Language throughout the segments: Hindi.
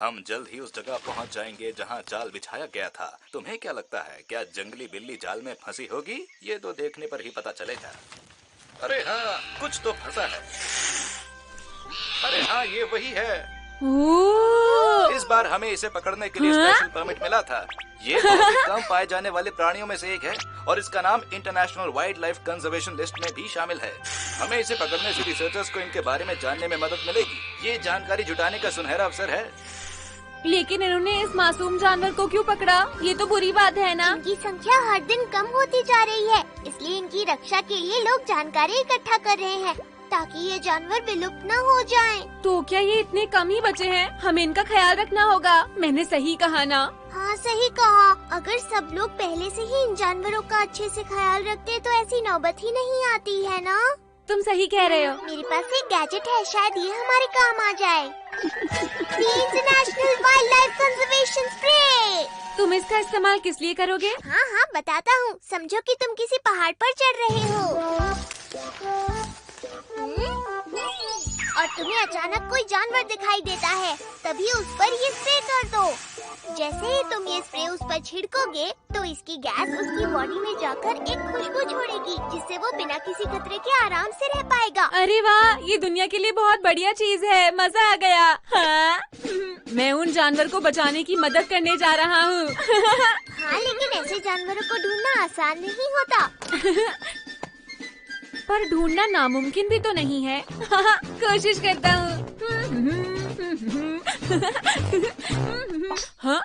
हम जल्द ही उस जगह पहुंच जाएंगे जहां जाल बिछाया गया था। तुम्हें क्या लगता है, क्या जंगली बिल्ली जाल में फंसी होगी? ये तो देखने पर ही पता चलेगा। अरे हाँ, कुछ तो फंसा है। अरे हाँ, ये वही है। इस बार हमें इसे पकड़ने के लिए स्पेशल परमिट मिला था। ये बहुत ही कम पाए जाने वाले प्राणियों में से एक है और इसका नाम international wild life conservation list में भी शामिल है। हमें इसे पकड़ने से रिसर्चर्स को इनके बारे में जानने में मदद मिलेगी। ये जानकारी जुटाने का सुनहरा अवसर है। लेकिन इन्होंने इस मासूम जानवर को क्यों पकड़ा? ये तो बुरी बात है ना। इनकी संख्या हर दिन कम होती जा रही है, इसलिए इनकी रक्षा के लिए लोग जानकारी इकट्ठा कर रहे हैं ताकि ये जानवर विलुप्त न हो जाएं। तो क्या ये इतने कम ही बचे हैं? हमें इनका ख्याल रखना होगा। मैंने सही कहा ना? हाँ, सही कहा। अगर सब लोग पहले से ही इन जानवरों का अच्छे से ख्याल रखते तो ऐसी नौबत ही नहीं आती है ना। तुम सही कह रहे हो। मेरे पास एक गैजेट है, शायद ये हमारे काम आ जाए। International wild life conservation spray. तुम इसका इस्तेमाल किस लिए करोगे? हाँ हाँ, बताता हूँ। समझो कि तुम किसी पहाड़ पर चढ़ रहे हो और तुम्हें अचानक कोई जानवर दिखाई देता है, तभी उस पर ये स्प्रे कर दो। जैसे ही तुम ये स्प्रे उस पर छिड़कोगे तो इसकी गैस उसकी बॉडी में जाकर एक खुशबू छोड़ेगी, जिससे वो बिना किसी खतरे के आराम से रह पाएगा। अरे वाह, ये दुनिया के लिए बहुत बढ़िया चीज है। मजा आ गया। हाँ? मैं उन जानवर को बचाने की मदद करने जा रहा हूँ। हाँ, लेकिन ऐसे जानवरों को ढूंढना आसान नहीं होता। पर ढूंढना नामुमकिन भी तो नहीं है। कोशिश करता हूँ। हाँ?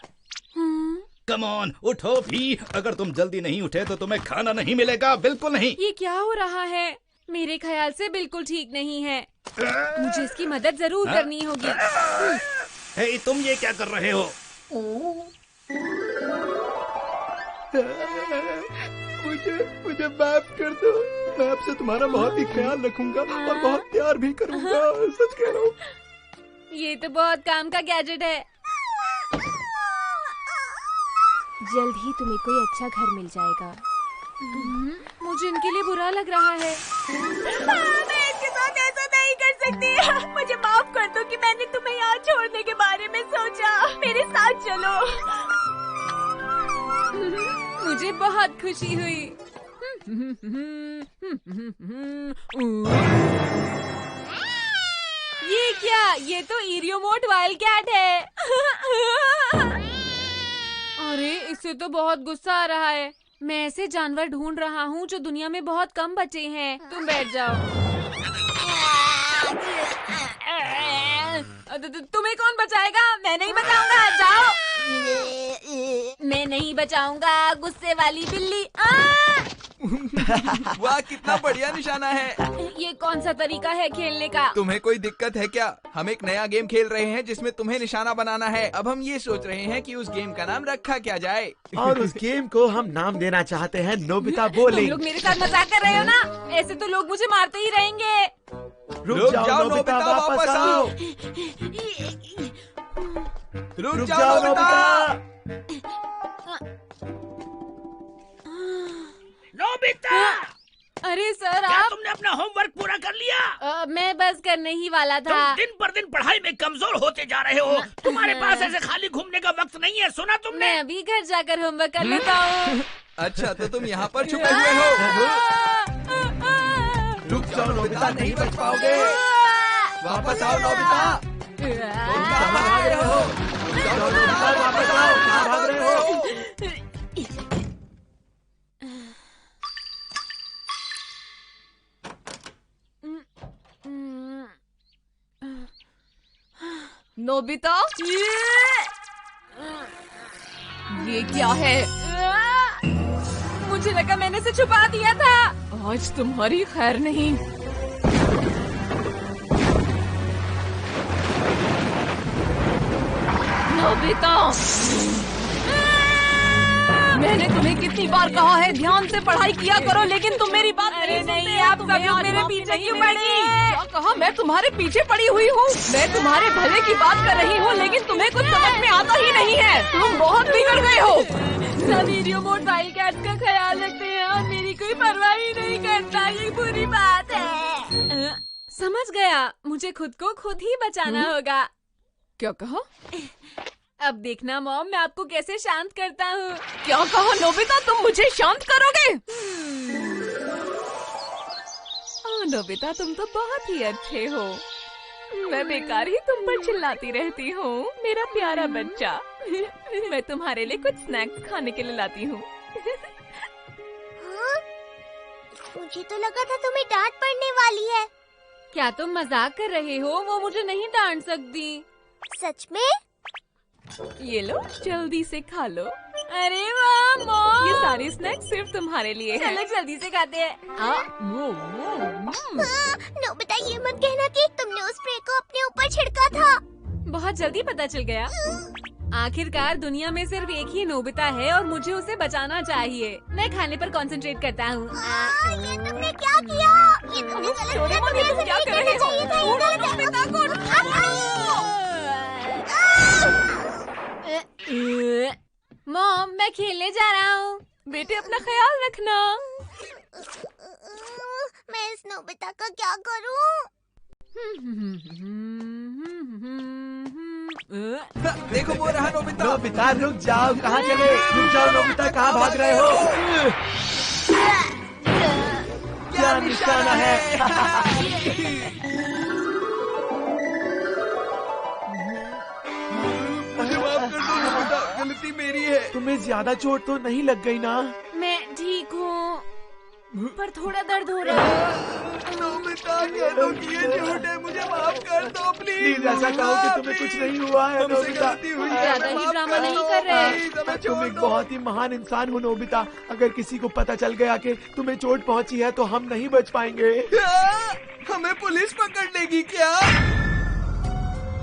कम ऑन, उठो भी। अगर तुम जल्दी नहीं उठे तो तुम्हें खाना नहीं मिलेगा। बिल्कुल नहीं। ये क्या हो रहा है? मेरे ख्याल से बिल्कुल ठीक नहीं है। मुझे इसकी मदद जरूर करनी होगी। हे, तुम ये क्या कर रहे हो? मुझे माफ कर दो। मैं आपसे तुम्हारा बहुत ही ख्याल रखूंगा और बहुत प्यार भी करूंगा। सच कह रहा हूँ। ये तो बहुत काम का गैजेट है। जल्द ही तुम्हें कोई अच्छा घर मिल जाएगा। मुझे इनके लिए बुरा लग रहा है। मैं इसके साथ ऐसा नहीं कर सकती। मुझे माफ कर दो कि मैंने तुम्हें यहाँ छोड़ने के बारे में सोचा। मेरे साथ चलो। मुझे बहुत खुशी हुई। ये क्या? ये तो इरियोमोट वाइल्ड कैट है। अरे, इससे तो बहुत गुस्सा आ रहा है। मैं ऐसे जानवर ढूंढ रहा हूँ जो दुनिया में बहुत कम बचे हैं। तुम बैठ जाओ। तुम्हें कौन बचाएगा? मैं नहीं बचाऊंगा। जाओ। मैं नहीं बचाऊंगा, गुस्से वाली बिल्ली। वाह, कितना बढ़िया निशाना है। ये कौन सा तरीका है खेलने का? तुम्हें कोई दिक्कत है क्या? हम एक नया गेम खेल रहे हैं जिसमें तुम्हें निशाना बनाना है। अब हम ये सोच रहे हैं कि उस गेम का नाम रखा क्या जाए। और उस गेम को हम नाम देना चाहते हैं नोबिता बॉलिंग। तुम लोग मेरे साथ मजाक कर रहे हो ना? ऐसे तो लोग मुझे मारते ही रहेंगे। रुक जाओ नोबिता, वापस आओ। रुक जाओ नोबिता। नोबिता! अरे सर, क्या आप? तुमने अपना होमवर्क पूरा कर लिया? मैं बस करने ही वाला था। तुम दिन पर दिन पढ़ाई में कमजोर होते जा रहे हो। तुम्हारे पास ऐसे खाली घूमने का वक्त नहीं है, सुना तुमने? मैं अभी घर जाकर होमवर्क कर लेता हूँ। अच्छा, तो तुम यहाँ पर छुपे हुए हो। रुक जाओ नोबिता, नहीं बच पाओगे। वापस आओ नोबिता। तुम कहाँ भाग रहे हो? रुक जाओ नोबिता, वापस आओ। कहाँ भाग रहे हो? नोबिता, ये क्या है? मुझे लगा मैंने इसे छुपा दिया था। आज तुम्हारी खैर नहीं। नोबिता, मैंने तुम्हें कितनी बार कहा है ध्यान से पढ़ाई किया करो, लेकिन तुम मेरी बात नहीं सुनते। आप सब लोग मेरे पीछे क्यों पड़ी? क्या कहा? मैं तुम्हारे पीछे पड़ी हुई हूँ। मैं तुम्हारे भले की बात कर रही हूँ, लेकिन तुम्हें कुछ समझ में आता ही नहीं है। तुम बहुत बिगड़ गए हो। सब इरियोमोट वाइल्ड कैट का ख्याल रखते हैं और मेरी कोई परवाह ही नहीं करता। ये बुरी बात है। समझ गया, मुझे खुद को खुद ही बचाना होगा। क्या कहा? अब देखना मॉम, मैं आपको कैसे शांत करता हूँ। क्या कहा नोबिता, तुम मुझे शांत करोगे? नोबिता तुम तो बहुत ही अच्छे हो। मैं बेकार ही तुम पर चिल्लाती रहती हूँ, मेरा प्यारा बच्चा। मैं तुम्हारे लिए कुछ स्नैक्स खाने के लिए लाती हूँ। हाँ? मुझे तो लगा था तुम्हें डांट पड़ने वाली है। क्या तुम मजाक कर रहे हो? वो मुझे नहीं डांट सकती। सच में? ये लो, जल्दी से खा लो। अरे वाह मॉम, ये सारे स्नैक्स सिर्फ तुम्हारे लिए हैं। चलो जल्दी से खाते हैं। नोबिता ये मत कहना कि तुमने उस स्प्रे को अपने ऊपर छिड़का था। बहुत जल्दी पता चल गया। आखिरकार दुनिया में सिर्फ एक ही नोबिता है और मुझे उसे बचाना चाहिए। मैं खाने पर कंसंट्रेट करता हूँ। ये तुमने क्या किया? ये तुमने गलत किया। तुम्हें ऐसा क्या नहीं कर रहे करना हो? चाहिए था। छोड़ो नोबिता को। मॉम, मैं खेलने जा रहा हूँ। बेटे अपना ख्याल रखना। मैं इस नोबिता का क्या करूँ? देखो वो रहा नोबिता। नोबिता रुक जाओ, कहाँ चले? रुक जाओ नोबिता, कहाँ भाग रहे हो? क्या निशाना है? मुझे माफ कर दो नोबिता, गलती मेरी है। तुम्हें ज्यादा चोट तो नहीं लग गई ना? मैं ठीक हूँ, पर थोड़ा दर्द हो रहा है। नोबिता कह दो कि ये झूठ है, मुझे माफ कर दो प्लीज। ऐसा कहो कि तुम्हें कुछ नहीं हुआ है नोबिता। ज्यादा ही ड्रामा नहीं कर रहे। तुम एक बहुत ही महान इंसान हो नोबिता। अगर किसी को पता चल गया कि तुम्हें चोट पहुंची है तो हम नहीं बच पाएंगे। हमें पुलिस पकड़ लेगी क्या?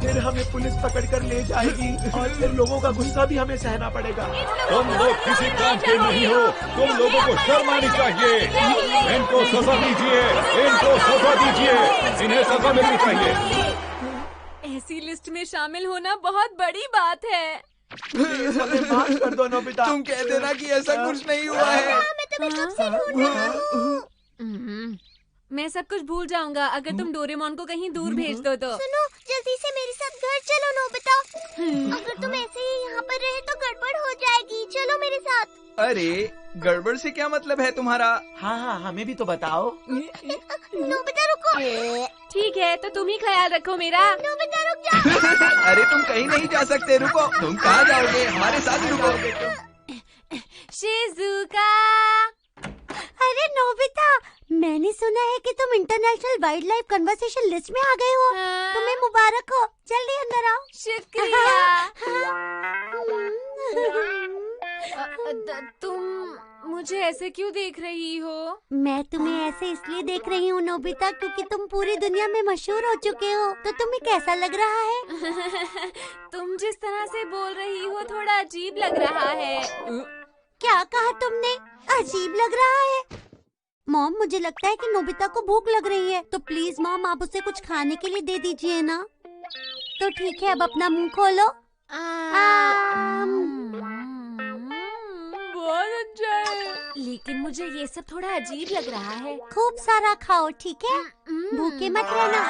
फिर हमें पुलिस पकड़ कर ले जाएगी और फिर लोगों का गुस्सा भी हमें सहना पड़ेगा। तुम लोग किसी काम के नहीं हो, तुम लोगों को शर्म आनी चाहिए। इनको सजा दीजिए, इनको सजा दीजिए, इन्हें सजा मिलनी चाहिए। ऐसी लिस्ट में शामिल होना बहुत बड़ी बात है। माफ कर दो नोबिता। तुम कह देना कि ऐसा कुछ नहीं हुआ है। मैं तुम्हें कब से ढूंढ रहा हूँ। मैं सब कुछ भूल जाऊंगा अगर तुम डोरेमोन को कहीं दूर भेज दो तो। सुनो, जल्दी से मेरे साथ घर चलो नोबिता। अगर तुम ऐसे ही यहाँ पर रहे तो गड़बड़ हो जाएगी। चलो मेरे साथ। अरे गड़बड़ से क्या मतलब है तुम्हारा? हाँ, हमें भी तो बताओ। नोबिता रुको। ठीक है, तो तुम ही ख्याल रखो मेरा। नोबिता रुक जाओ। अरे तुम कहीं नहीं जा सकते, रुको। तुम कहाँ जाओगे? हमारे साथ ही रुको। शिजुका। अरे नोबिता, मैंने सुना है कि तुम international wild life conversation list में आ गए हो। हाँ। तुम्हें मुबारक हो। जल्दी अंदर आओ। शुक्रिया। तुम मुझे ऐसे क्यों देख रही हो? मैं तुम्हें ऐसे इसलिए देख रही हूँ नोबिता, क्योंकि तुम पूरी दुनिया में मशहूर हो चुके हो। तो तुम्हें कैसा लग रहा है? तुम जिस तरह से बोल रही हो थोड़ा अजीब लग रहा है। क्या कहा तुमने? अजीब लग रहा है? मॉम, मुझे लगता है कि नोबिता को भूख लग रही है, तो प्लीज मॉम आप उसे कुछ खाने के लिए दे दीजिए ना। तो ठीक है, अब अपना मुंह खोलो। बहुत अच्छा है, लेकिन मुझे ये सब थोड़ा अजीब लग रहा है। खूब सारा खाओ, ठीक है? भूखे मत रहना।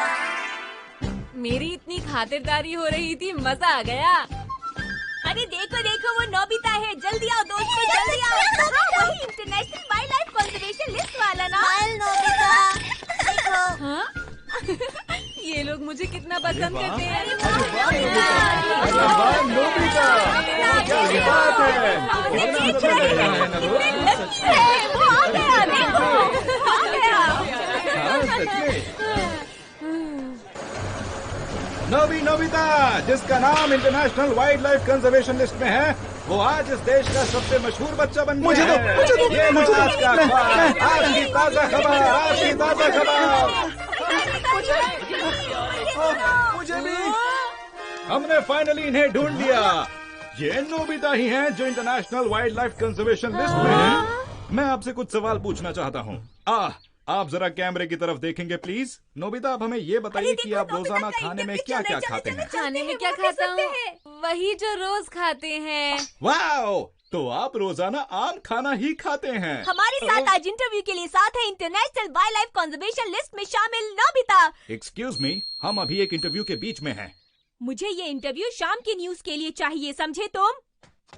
मेरी इतनी खातिरदारी हो रही थी, मजा आ गया। अरे देखो देखो, वो नोबिता है। जल्दी आओ दोस्तों, जल्दी आओ। वही international wild life conservation list वाला ना। नोबिता, देखो। हाँ? ये लोग मुझे कितना पसंद करते हैं। नोबिता, क्या बात है? वो आ गया, देखो, आ गया। नोबिता, जिसका नाम international wild life conservation list में है, वो आज इस देश का सबसे मशहूर बच्चा बन गया है। ये लो आज का अखबार, आज की ताजा खबर, आज की ताजा खबर। मुझे भी। हमने फाइनली इन्हें ढूंढ लिया। ये नोबिता ही हैं जो international wild life conservation list में हैं। मैं आपसे कुछ सवाल पूछना चाहता हूँ। आप जरा कैमरे की तरफ देखेंगे प्लीज। नोबिता, आप हमें ये बताइए कि आप रोजाना खाने में क्या क्या खाते हैं? खाने में क्या खाता हूँ? वही जो रोज खाते हैं। वाओ, तो आप रोजाना आम खाना ही खाते हैं। हमारे साथ आज इंटरव्यू के लिए साथ है international wild life conservation list में शामिल नोबिता। एक्सक्यूज मी, हम अभी एक इंटरव्यू के बीच में हैं। मुझे ये इंटरव्यू शाम की न्यूज के लिए चाहिए, समझे तुम?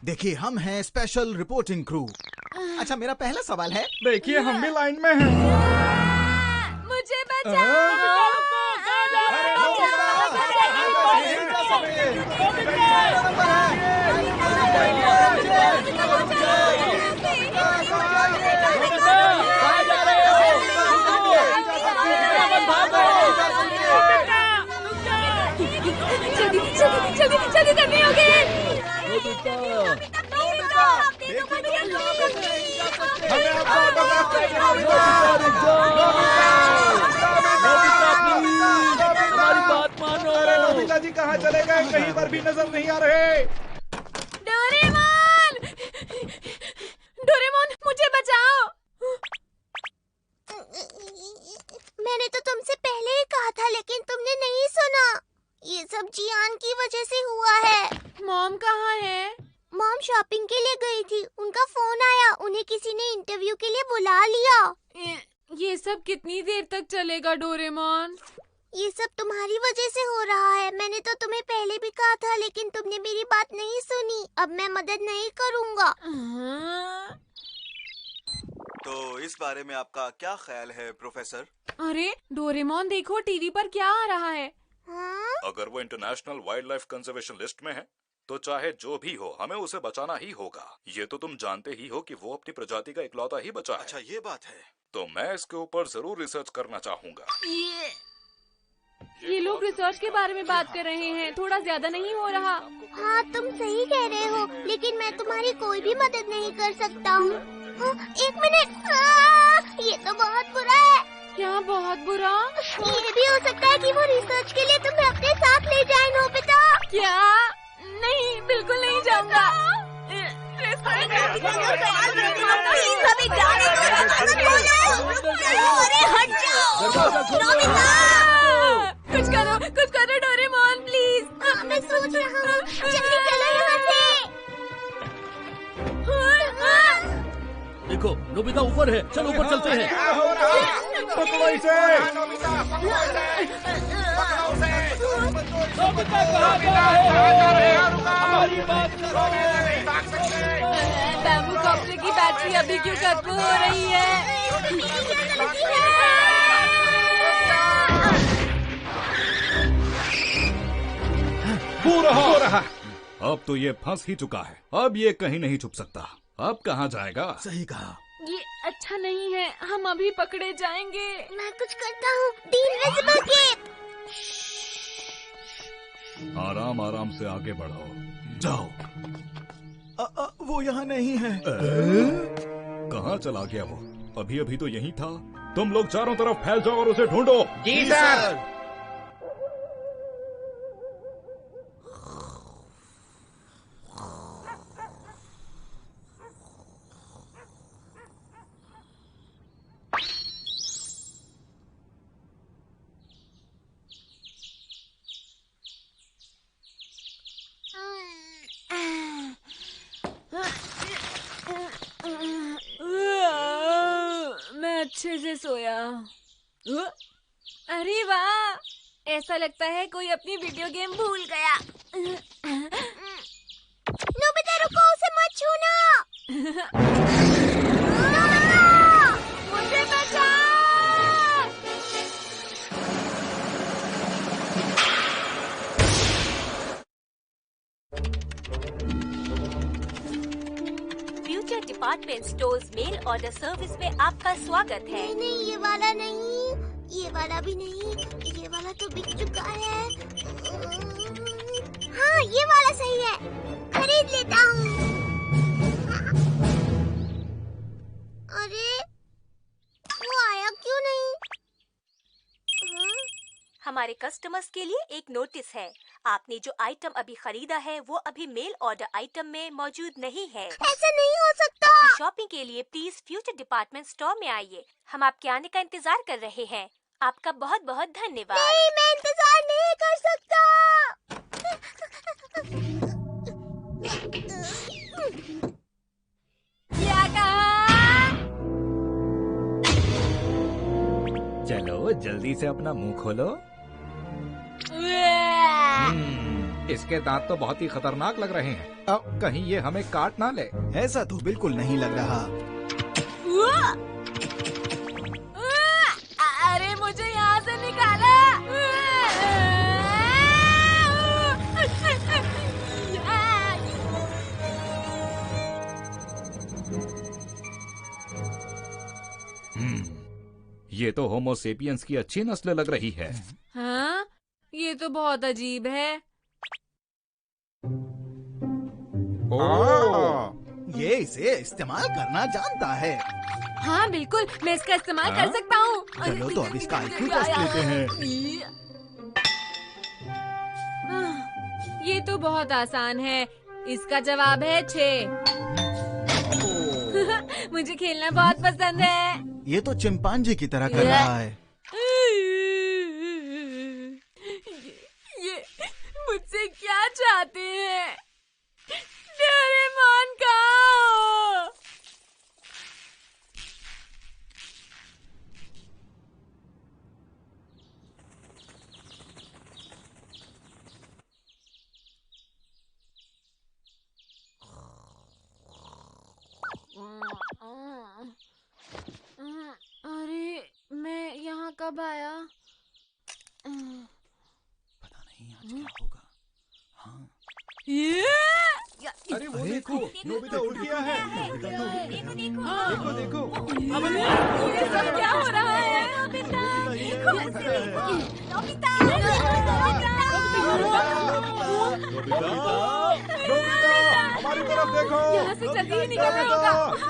देखिए, हम हैं स्पेशल रिपोर्टिंग क्रू। अच्छा, मेरा पहला सवाल है। देखिए, हम भी लाइन में हैं। मुझे बचाओ। जल्दी करनी होगी। हमारी बात मानो। नोबिता जी कहाँ चले गए? कहीं पर भी नजर नहीं आ रहे। डोरेमोन, डोरेमोन मुझे बचाओ। मैंने तो तुमसे पहले ही कहा था, लेकिन तुमने नहीं सुना। ये सब जियान की वजह से हुआ है। मॉम कहाँ है? मॉम शॉपिंग के लिए गई थी, उनका फोन आया, उन्हें किसी ने इंटरव्यू के लिए बुला लिया। ये सब कितनी देर तक चलेगा डोरेमोन? ये सब तुम्हारी वजह से हो रहा है। मैंने तो तुम्हें पहले भी कहा था, लेकिन तुमने मेरी बात नहीं सुनी। अब मैं मदद नहीं करूँगा। तो इस बारे में आपका क्या ख्याल है प्रोफेसर? अरे डोरेमोन, देखो टीवी पर क्या आ रहा है। अगर वो international wild life conservation list में है तो चाहे जो भी हो हमें उसे बचाना ही होगा। ये तो तुम जानते ही हो कि वो अपनी प्रजाति का इकलौता ही बचा है। अच्छा, ये बात है। तो मैं इसके ऊपर जरूर रिसर्च करना चाहूँगा। ये लोग रिसर्च के बारे में बात कर रहे हैं, थोड़ा ज्यादा नहीं हो रहा? हाँ, तुम सही कह रहे हो, लेकिन मैं तुम्हारी कोई भी मदद नहीं कर सकता हूँ। एक मिनट, ये तो बहुत बुरा है। क्या बहुत बुरा? ये भी हो सकता है कि वो रिसर्च के लिए तुम्हें अपने साथ ले जाए, नोबिता। क्या? नहीं, बिल्कुल नहीं जाऊंगा। कुछ करो डोरेमोन, प्लीज। हाँ, मैं सोच रहा हूँ। जल्दी चलो यहाँ से। देखो, नोबिता ऊपर है, चलो ऊपर चलते हैं। पकड़ो इसे। बैम्बू कॉप्टर की बैटरी अभी क्यों खत्म हो रही है? हो रहा। अब तो ये फंस ही चुका है। अब ये कहीं नहीं छुप सकता। अब कहाँ जाएगा? सही कहा। ये अच्छा नहीं है, हम अभी पकड़े जाएंगे। मैं कुछ करता हूँ। The invisible cape. आराम आराम से आगे बढ़ो। जाओ। वो यहाँ नहीं है। कहाँ चला गया वो? अभी अभी तो यहीं था। तुम लोग चारों तरफ फैल जाओ और उसे ढूंढो। जी सर। मैं अच्छे से सोया। अरे वाह, ऐसा लगता है कोई अपनी वीडियो गेम भूल गया। नोबिता रुको, उसे मत छूना। मुझे बचाओ। Future department stores mail order service में आपका स्वागत है। नहीं, ये वाला नहीं, ये वाला भी नहीं, ये वाला तो बिक चुका है। हाँ, ये वाला सही है, खरीद लेता हूँ। अरे, वो आया क्यों नहीं? हमारे कस्टमर्स के लिए एक नोटिस है। आपने जो आइटम अभी खरीदा है वो अभी मेल ऑर्डर आइटम में मौजूद नहीं है। ऐसा नहीं हो सकता। शॉपिंग के लिए प्लीज फ्यूचर डिपार्टमेंट स्टोर में आइए। हम आपके आने का इंतजार कर रहे हैं। आपका बहुत बहुत धन्यवाद। नहीं, मैं इंतजार नहीं कर सकता। क्या कहा? चलो जल्दी से अपना मुंह खोलो। इसके दांत तो बहुत ही खतरनाक लग रहे हैं। अब कहीं ये हमें काट ना ले। ऐसा तो बिल्कुल नहीं लग रहा। अरे मुझे यहाँ से निकाला। ये तो होमो सेपियंस की अच्छी नस्ल लग रही है। हाँ, ये तो बहुत अजीब है। ये इसे इस्तेमाल करना जानता है। हाँ बिल्कुल, मैं इसका इस्तेमाल कर सकता हूँ। चलो तो अब इसका IQ टेस्ट लेते हैं। ये तो बहुत आसान है। इसका जवाब है 6। मुझे खेलना बहुत पसंद है। ये तो चिंपांजी की तरह कर रहा है। ये मुझसे क्या चाहते हैं? डोरेमोन कहाँ? अरे मैं यहाँ कब आया? पता नहीं आज क्या होगा। हाँ। अरे वो देखो, नोबिता उड़ गया है। देखो देखो। ये सब क्या हो रहा है? हमारी तरफ देखो। यहाँ से जल्दी ही निकलना होगा।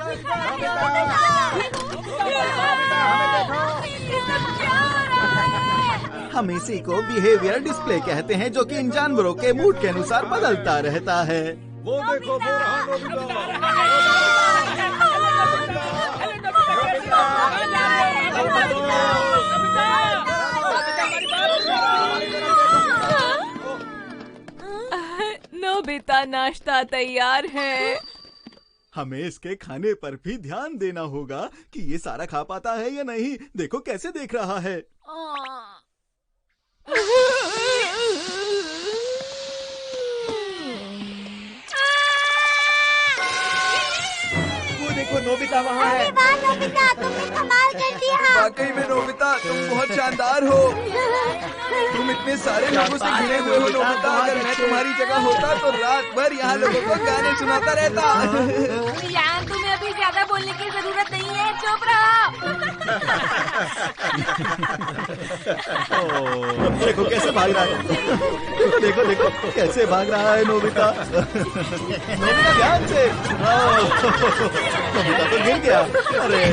हम इसी को बिहेवियर डिस्प्ले कहते हैं, जो कि इन जानवरों के मूड के अनुसार बदलता रहता है। वो देखो, वो रहा नोबिता। नोबिता, नाश्ता तैयार है। हमें इसके खाने पर भी ध्यान देना होगा कि ये सारा खा पाता है या नहीं। देखो कैसे देख रहा है। वो देखो, नोबिता वहाँ है। अरे वाह नोबिता, तुमने कमाल कर दिया। वाकई में नोबिता, तुम बहुत शानदार हो। तुम इतने सारे लोगों से घिरे हुए हो नोबिता। अगर मैं तुम्हारी जगह होता तो रात भर यहाँ लोगों को गाने सुनाता रहता। यार, तुम्हें अभी ज्यादा बोलने की जरूरत नहीं है, चुप रहो। देखो कैसे भाग रहा है। देखो देखो देखो कैसे भाग रहा है नोबिता। नोबिता ध्यान से। नोबिता तो गिर गया। अरे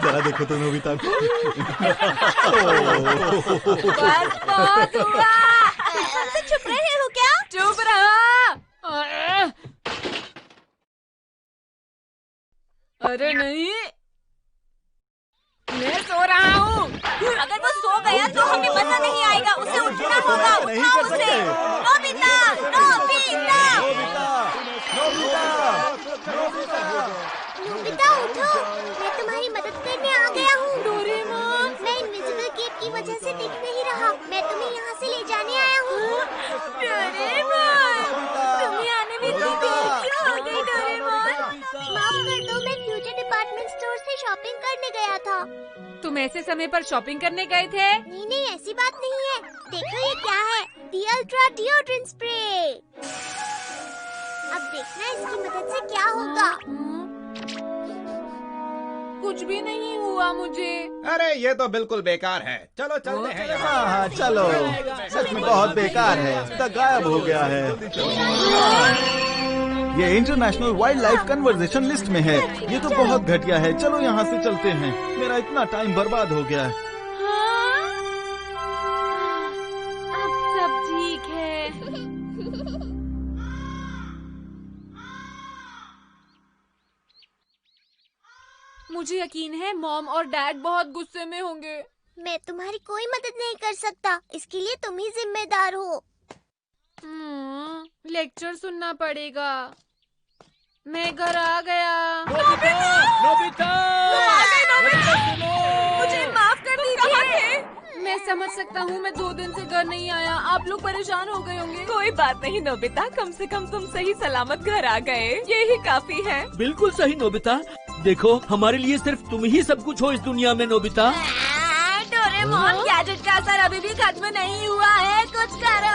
जरा देखो तो नोबिता को। बस बहुत हुआ। तुमसे छुप रहे हो क्या? चुप रहो। अरे नहीं, मैं सो रहा हूँ। अगर वो सो गया तो हमें मजा नहीं आएगा। उसे उठना होगा। नहीं उठाओ कर उसे। सकते। Nobita, Nobita. नोबिता उठो, मैं तुम्हारी मदद करने आ गया हूँ। डोरेमोन, मैं इनविजिबल गेट की वजह से दिख नहीं रहा। मैं तुम्हें यहाँ से ले जाने आया हूँ। डोरेमोन, तुम्हें आने में इतनी देर क्यों हो गई? डोरेमोन, माफ कर दो, मैं फ्यूचर डिपार्टमेंट स्टोर से शॉपिंग करने गया था। तुम ऐसे समय पर शॉपिंग करने गए थे? नहीं नहीं, ऐसी बात नहीं है। देखो ये क्या है, दी अल्ट्रा डिओड्रेंट स्प्रे। अब देखना इसकी मदद से क्या होगा। कुछ भी नहीं हुआ मुझे। अरे ये तो बिल्कुल बेकार है। चलो चलते हैं यहाँ। हाँ हाँ चलो। सच में बहुत बेकार है। तो गायब हो गया है। ये international wild life conversation list में है। ये तो बहुत घटिया है। चलो यहाँ से चलते हैं। मेरा इतना टाइम बर्बाद हो गया है। हाँ? अब सब ठीक है। मुझे यकीन है मॉम और डैड बहुत गुस्से में होंगे। मैं तुम्हारी कोई मदद नहीं कर सकता। इसके लिए तुम ही जिम्मेदार हो। लेक्चर सुनना पड़ेगा। मैं घर आ गया। नोबिता! मुझे माफ कर दीजिए। मैं समझ सकता हूँ, मैं 2 दिन से घर नहीं आया, आप लोग परेशान हो गए होंगे। कोई बात नहीं नोबिता, कम से कम तुम सही सलामत घर आ गए, यही काफी है। बिल्कुल सही नोबिता, देखो हमारे लिए सिर्फ तुम ही सब कुछ हो इस दुनिया में नोबिता। डोरेमोन, गैजेट का असर अभी भी खत्म नहीं हुआ है, कुछ करो